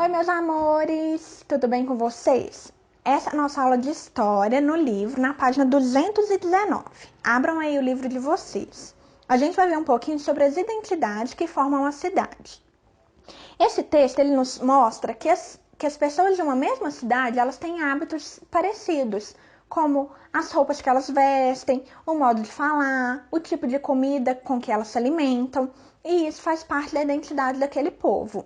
Oi, meus amores! Tudo bem com vocês? Essa é a nossa aula de história no livro, na página 219. Abram aí o livro de vocês. A gente vai ver um pouquinho sobre as identidades que formam a cidade. Esse texto ele nos mostra que as pessoas de uma mesma cidade elas têm hábitos parecidos, como as roupas que elas vestem, o modo de falar, o tipo de comida com que elas se alimentam, e isso faz parte da identidade daquele povo.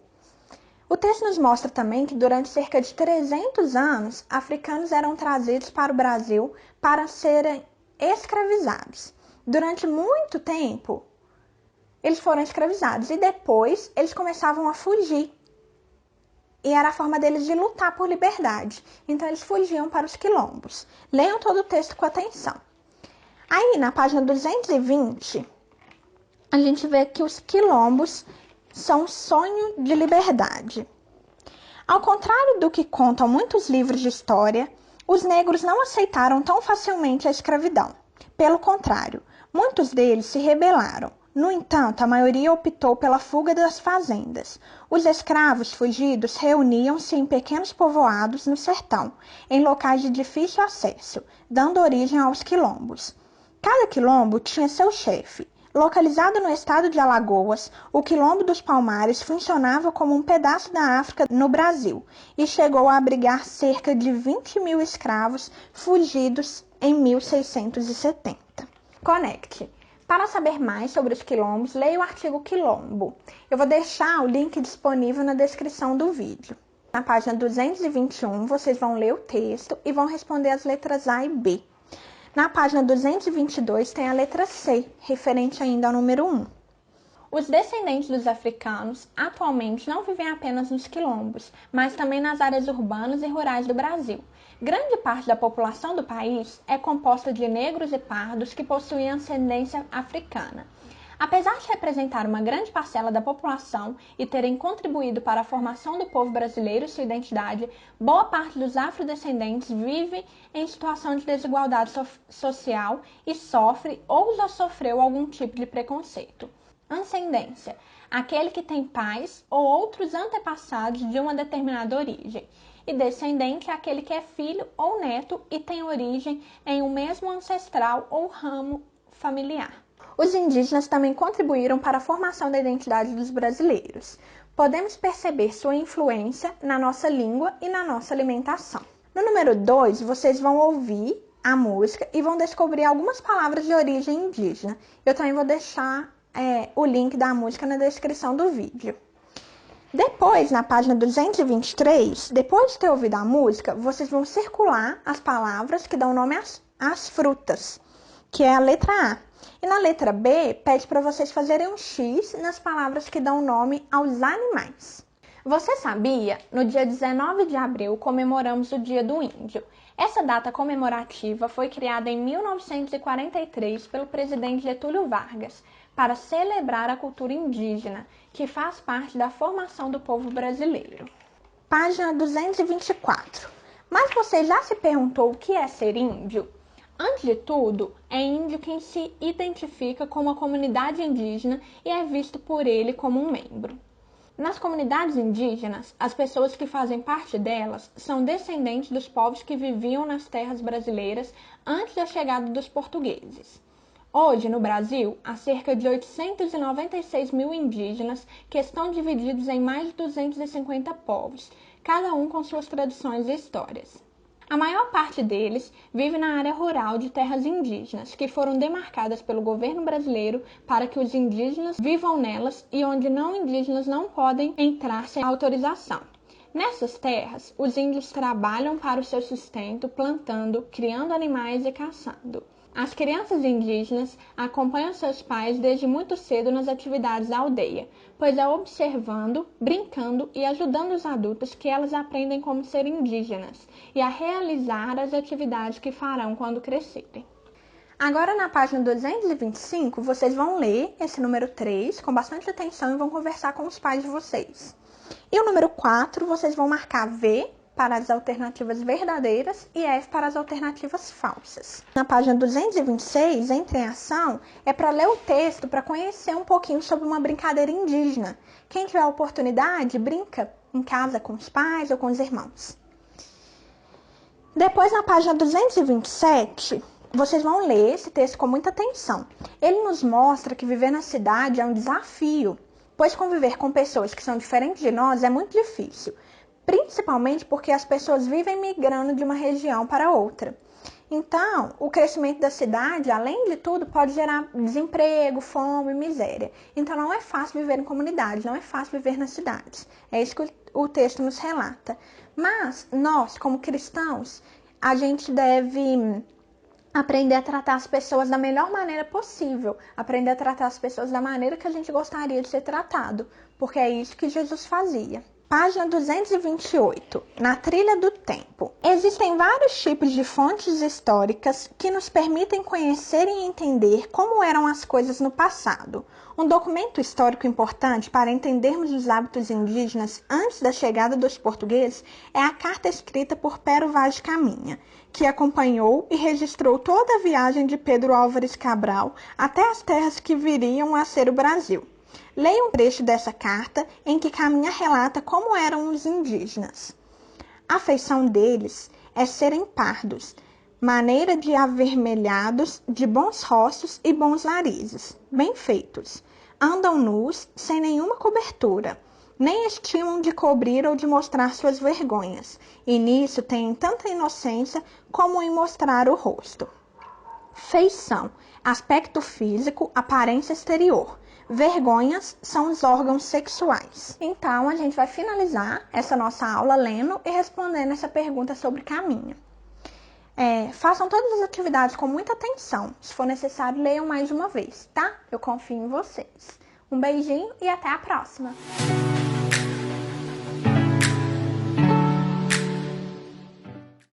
O texto nos mostra também que durante cerca de 300 anos, africanos eram trazidos para o Brasil para serem escravizados. Durante muito tempo, eles foram escravizados e depois eles começavam a fugir. E era a forma deles de lutar por liberdade. Então eles fugiam para os quilombos. Leiam todo o texto com atenção. Aí, na página 220, a gente vê que os quilombos são um sonho de liberdade. Ao contrário do que contam muitos livros de história, os negros não aceitaram tão facilmente a escravidão. Pelo contrário, muitos deles se rebelaram. No entanto, a maioria optou pela fuga das fazendas. Os escravos fugidos reuniam-se em pequenos povoados no sertão, em locais de difícil acesso, dando origem aos quilombos. Cada quilombo tinha seu chefe. Localizado no estado de Alagoas, o Quilombo dos Palmares funcionava como um pedaço da África no Brasil e chegou a abrigar cerca de 20 mil escravos fugidos em 1670. Conecte. Para saber mais sobre os quilombos, leia o artigo Quilombo. Eu vou deixar o link disponível na descrição do vídeo. Na página 221, vocês vão ler o texto e vão responder as letras A e B. Na página 222 tem a letra C, referente ainda ao número 1. Os descendentes dos africanos atualmente não vivem apenas nos quilombos, mas também nas áreas urbanas e rurais do Brasil. Grande parte da população do país é composta de negros e pardos que possuem ascendência africana. Apesar de representar uma grande parcela da população e terem contribuído para a formação do povo brasileiro e sua identidade, boa parte dos afrodescendentes vive em situação de desigualdade social e sofre ou já sofreu algum tipo de preconceito. Ascendência: aquele que tem pais ou outros antepassados de uma determinada origem. E descendente é aquele que é filho ou neto e tem origem em um mesmo ancestral ou ramo familiar. Os indígenas também contribuíram para a formação da identidade dos brasileiros. Podemos perceber sua influência na nossa língua e na nossa alimentação. No número 2, vocês vão ouvir a música e vão descobrir algumas palavras de origem indígena. Eu também vou deixar o link da música na descrição do vídeo. Depois, na página 223, depois de ter ouvido a música, vocês vão circular as palavras que dão nome às frutas, que é a letra A. E na letra B, pede para vocês fazerem um X nas palavras que dão nome aos animais. Você sabia? No dia 19 de abril, comemoramos o Dia do Índio. Essa data comemorativa foi criada em 1943 pelo presidente Getúlio Vargas para celebrar a cultura indígena, que faz parte da formação do povo brasileiro. Página 224. Mas você já se perguntou o que é ser índio? Antes de tudo, é índio quem se identifica com uma comunidade indígena e é visto por ele como um membro. Nas comunidades indígenas, as pessoas que fazem parte delas são descendentes dos povos que viviam nas terras brasileiras antes da chegada dos portugueses. Hoje, no Brasil, há cerca de 896 mil indígenas que estão divididos em mais de 250 povos, cada um com suas tradições e histórias. A maior parte deles vive na área rural de terras indígenas, que foram demarcadas pelo governo brasileiro para que os indígenas vivam nelas e onde não indígenas não podem entrar sem autorização. Nessas terras, os índios trabalham para o seu sustento, plantando, criando animais e caçando. As crianças indígenas acompanham seus pais desde muito cedo nas atividades da aldeia, pois é observando, brincando e ajudando os adultos que elas aprendem como ser indígenas e a realizar as atividades que farão quando crescerem. Agora, na página 225, vocês vão ler esse número 3 com bastante atenção e vão conversar com os pais de vocês. E o número 4, vocês vão marcar V para as alternativas verdadeiras e F para as alternativas falsas. Na página 226, Entre em Ação, é para ler o texto para conhecer um pouquinho sobre uma brincadeira indígena. Quem tiver a oportunidade, brinca em casa com os pais ou com os irmãos. Depois, na página 227, vocês vão ler esse texto com muita atenção. Ele nos mostra que viver na cidade é um desafio, pois conviver com pessoas que são diferentes de nós é muito difícil, principalmente porque as pessoas vivem migrando de uma região para outra. Então, o crescimento da cidade, além de tudo, pode gerar desemprego, fome, miséria. Então, não é fácil viver em comunidades, não é fácil viver nas cidades. É isso que o texto nos relata. Mas, nós, como cristãos, a gente deve aprender a tratar as pessoas da melhor maneira possível. Aprender a tratar as pessoas da maneira que a gente gostaria de ser tratado. Porque é isso que Jesus fazia. Página 228, na trilha do tempo. Existem vários tipos de fontes históricas que nos permitem conhecer e entender como eram as coisas no passado. Um documento histórico importante para entendermos os hábitos indígenas antes da chegada dos portugueses é a carta escrita por Pero Vaz de Caminha, que acompanhou e registrou toda a viagem de Pedro Álvares Cabral até as terras que viriam a ser o Brasil. Leia um trecho dessa carta em que Caminha relata como eram os indígenas. A feição deles é serem pardos, maneira de avermelhados, de bons rostos e bons narizes, bem feitos. Andam nus, sem nenhuma cobertura, nem estimam de cobrir ou de mostrar suas vergonhas, e nisso têm tanta inocência como em mostrar o rosto. Feição, aspecto físico, aparência exterior. Vergonhas são os órgãos sexuais. Então, a gente vai finalizar essa nossa aula lendo e respondendo essa pergunta sobre Caminha. Façam todas as atividades com muita atenção. Se for necessário, leiam mais uma vez, tá? Eu confio em vocês. Um beijinho e até a próxima!